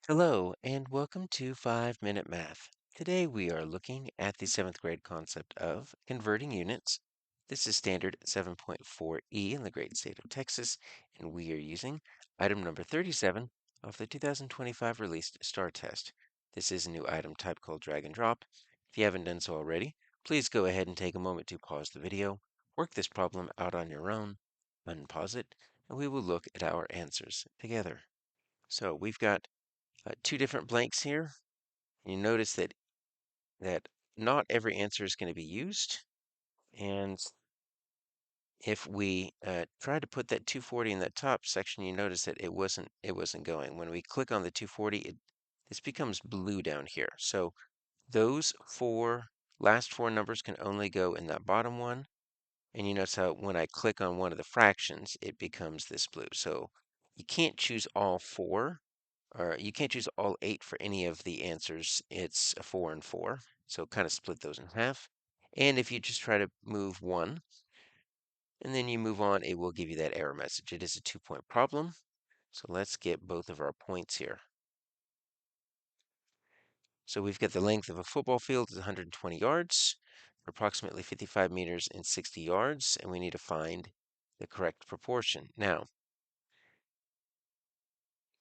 Hello, and welcome to 5 Minute Math. Today we are looking at the 7th grade concept of converting units. This is standard 7.4E in the great state of Texas, and we are using item number 37 of the 2025 released STAAR test. This is a new item type called drag and drop. If you haven't done so already, please go ahead and take a moment to pause the video, work this problem out on your own, unpause it, and we will look at our answers together. So we've got two different blanks here. You notice that not every answer is going to be used. And if we try to put that 240 in that top section, you notice that it wasn't going. When we click on the 240, this becomes blue down here. So those last four numbers can only go in that bottom one. And you notice how when I click on one of the fractions, it becomes this blue. So you can't choose all four, or you can't choose all eight for any of the answers. It's a 4 and 4. So kind of split those in half. And if you just try to move one and then you move on, it will give you that error message. It is a 2-point problem. So let's get both of our points here. So we've got the length of a football field is 120 yards, approximately 55 meters and 60 yards, and we need to find the correct proportion. Now,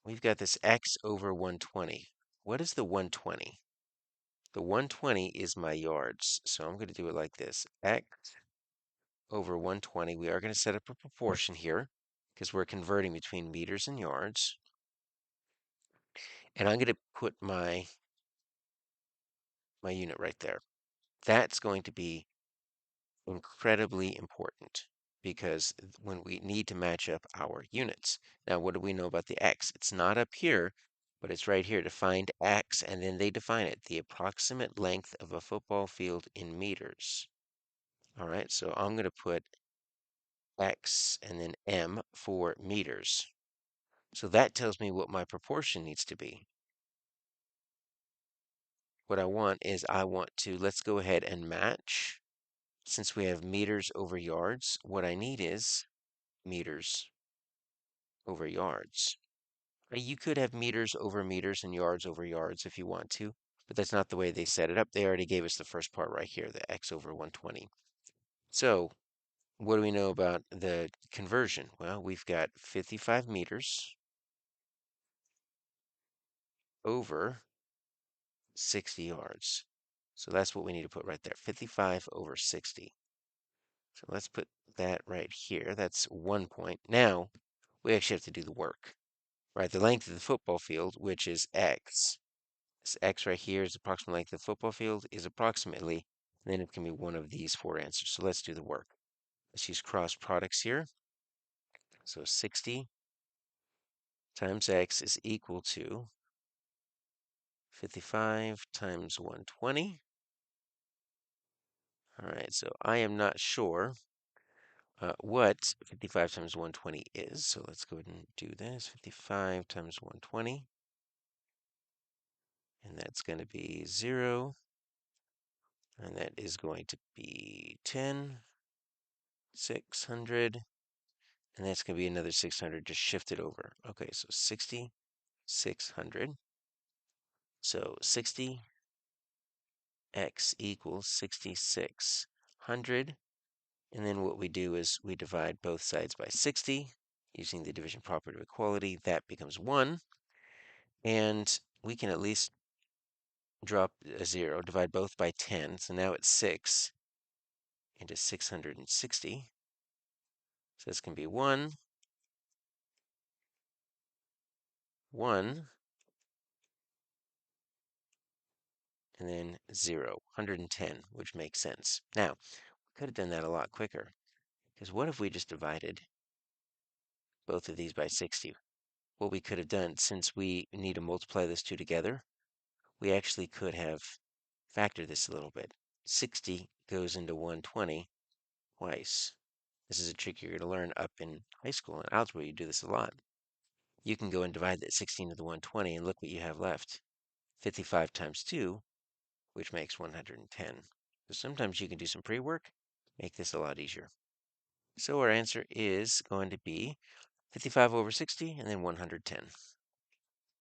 we've got this x over 120. What is the 120? The 120 is my yards, so I'm going to do it like this. X over 120. We are going to set up a proportion here because we're converting between meters and yards. And I'm going to put my unit right there. That's going to be incredibly important because when we need to match up our units. Now, what do we know about the x? It's not up here, but it's right here to find x, and then they define it, the approximate length of a football field in meters. All right, so I'm going to put x and then m for meters. So that tells me what my proportion needs to be. What I want is let's go ahead and match. Since we have meters over yards, what I need is meters over yards. You could have meters over meters and yards over yards if you want to, but that's not the way they set it up. They already gave us the first part right here, the x over 120. So what do we know about the conversion? Well, we've got 55 meters over 60 yards. So that's what we need to put right there, 55 over 60. So let's put that right here. That's 1 point. Now, we actually have to do the work, right? The length of the football field, which is x. This x right here is approximate length of the football field, is approximately, and then it can be one of these four answers. So let's do the work. Let's use cross products here. So 60 times x is equal to 55 times 120. All right, so I am not sure what 55 times 120 is. So let's go ahead and do this. 55 times 120. And that's going to be 0. And that is going to be 10, 600. And that's going to be another 600 just shifted over. Okay, so 60, 600. So 60x equals 6600. And then what we do is we divide both sides by 60 using the division property of equality. That becomes 1. And we can at least drop a 0, divide both by 10. So now it's 6 into 660. So this can be 1, 1, and then 0, 110, which makes sense. Now, we could have done that a lot quicker, because what if we just divided both of these by 60? What we could have done, since we need to multiply those two together, we actually could have factored this a little bit. 60 goes into 120 twice. This is a trick you're going to learn up in high school. In algebra, you do this a lot. You can go and divide that 16 to the 120 and look what you have left. 55 times 2, which makes 110. So sometimes you can do some pre-work, make this a lot easier. So our answer is going to be 55 over 60 and then 110.